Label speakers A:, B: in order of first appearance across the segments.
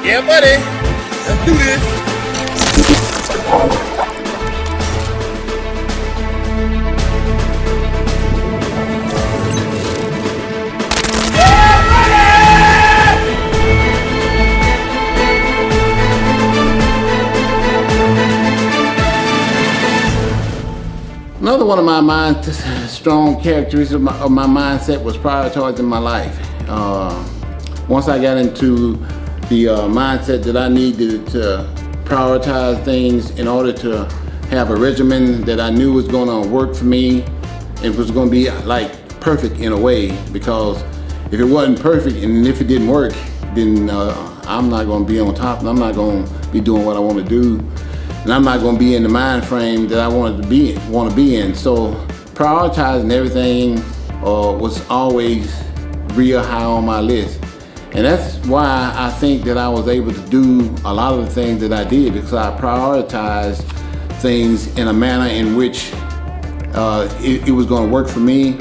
A: Yeah, buddy. Let's do this.
B: Another one of my strong characteristics of my mindset was prioritizing my life. Once I got into the mindset that I needed to prioritize things in order to have a regimen that I knew was going to work for me, it was going to be like perfect in a way, because if it wasn't perfect and if it didn't work, then I'm not going to be on top, and I'm not going to be doing what I want to do. And I'm not going to be in the mind frame that I want to be in. So prioritizing everything was always real high on my list. And that's why I think that I was able to do a lot of the things that I did, because I prioritized things in a manner in which it was going to work for me.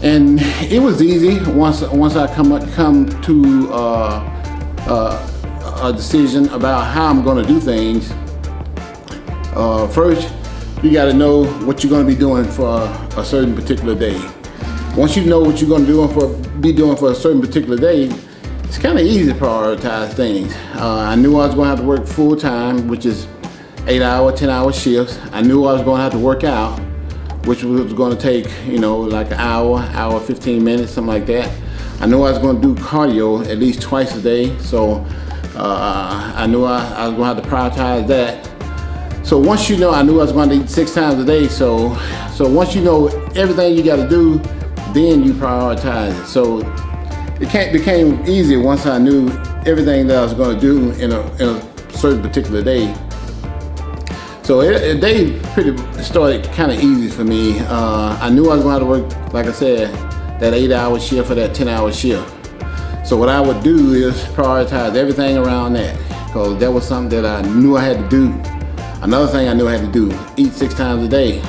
B: And it was easy once I come to a decision about how I'm going to do things. First, you got to know what you're going to be doing for a certain particular day. Once you know what you're going to be doing for a certain particular day, it's kind of easy to prioritize things. I knew I was going to have to work full time, which is 8-hour, 10-hour shifts. I knew I was going to have to work out, which was going to take, like an hour, 15 minutes, something like that. I knew I was going to do cardio at least twice a day, so I knew I was going to have to prioritize that. So once I knew I was going to eat 6 times a day. So once you know everything you got to do, then you prioritize it. So it became easy once I knew everything that I was going to do in a certain particular day. So a day started kind of easy for me. I knew I was going to have to work, like I said, that 8-hour shift or that 10-hour shift. So what I would do is prioritize everything around that, because that was something that I knew I had to do. Another thing I knew I had to do, eat 6 times a day.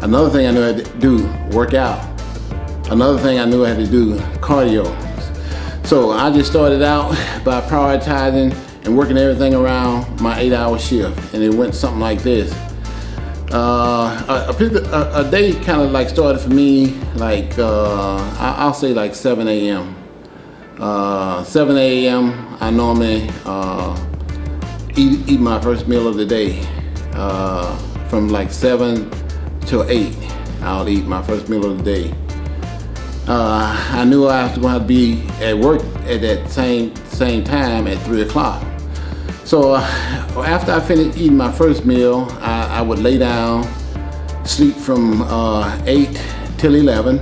B: Another thing I knew I had to do, work out. Another thing I knew I had to do, cardio. So I just started out by prioritizing and working everything around my 8-hour shift. And it went something like this. A day kind of like started for me like, I'll say like 7 a.m. 7 a.m. I normally eat my first meal of the day. From like 7 till 8, I'll eat my first meal of the day. I knew I was going to be at work at that same time at 3 o'clock. So after I finished eating my first meal, I would lay down, sleep from 8 till 11,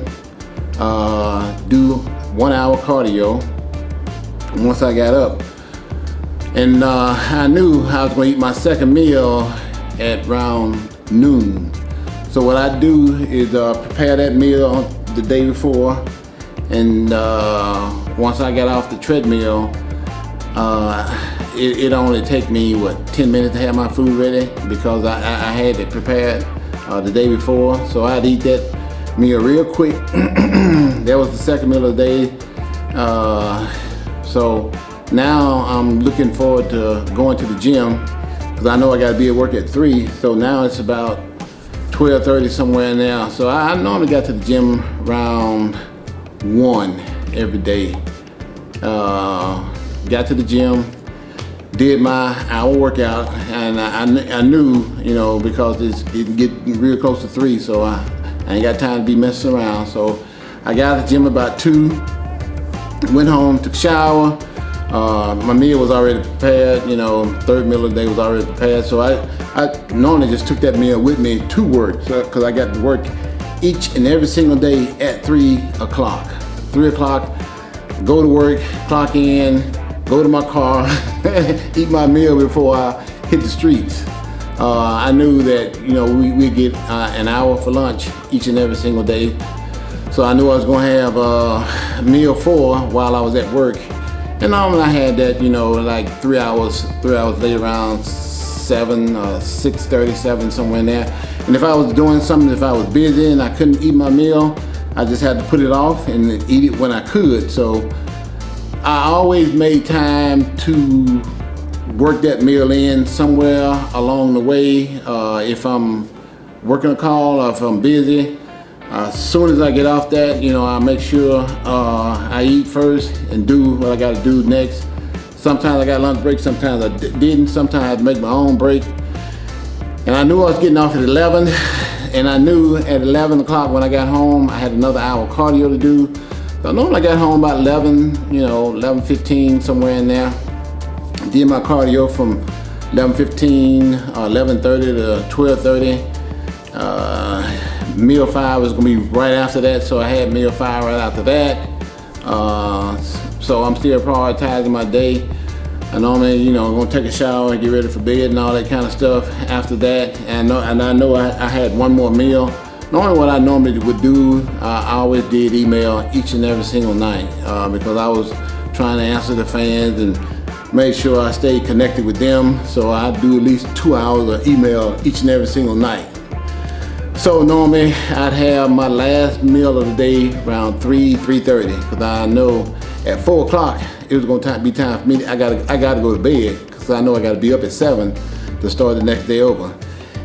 B: do 1 hour cardio once I got up. And I knew I was going to eat my second meal at around noon. So what I do is prepare that meal the day before, and once I got off the treadmill, it only take me 10 minutes to have my food ready, because I had it prepared the day before. So I'd eat that meal real quick. That was the second meal of the day. So now I'm looking forward to going to the gym, because I know I got to be at work at 3. So now it's about 12:30 somewhere in there. So I normally got to the gym around 1 every day. Got to the gym, did my hour workout, and I knew, because it's getting real close to 3, so I ain't got time to be messing around. So I got to the gym about 2, went home, took a shower. My meal was already prepared, third meal of the day was already prepared. So I normally just took that meal with me to work, because I got to work each and every single day at 3 o'clock. 3 o'clock, go to work, clock in, go to my car, eat my meal before I hit the streets. I knew that, we get an hour for lunch each and every single day. So I knew I was going to have meal 4 while I was at work. And normally I had that, like 3 hours later, around 7, 6:30, 7, somewhere in there. And if I was doing something, if I was busy and I couldn't eat my meal, I just had to put it off and eat it when I could. So I always made time to work that meal in somewhere along the way. If I'm working a call or if I'm busy, as soon as I get off that, I make sure I eat first and do what I got to do next. Sometimes I got lunch break, sometimes I didn't. Sometimes I make my own break. And I knew I was getting off at 11, and I knew at 11 o'clock when I got home, I had another hour cardio to do. So normally I got home about 11, 11:15, somewhere in there. Did my cardio from 11:15, 11:30 to 12:30. Meal 5 was gonna be right after that, so I had meal 5 right after that. So I'm still prioritizing my day. I normally, gonna take a shower and get ready for bed and all that kind of stuff after that. And I know I had one more meal. Normally what I normally would do, I always did email each and every single night because I was trying to answer the fans and make sure I stayed connected with them. So I do at least 2 hours of email each and every single night. So normally I'd have my last meal of the day around 3:30 because I know at 4 o'clock it was going to be time for me. I gotta go to bed because I know I got to be up at 7 to start the next day over.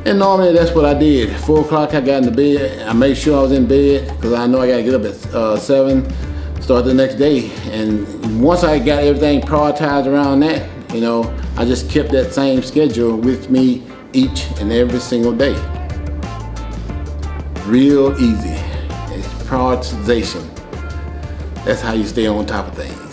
B: And normally that's what I did. 4 o'clock I got into bed. I made sure I was in bed because I know I got to get up at 7, start the next day. And once I got everything prioritized around that, I just kept that same schedule with me each and every single day. Real easy. It's prioritization. That's how you stay on top of things.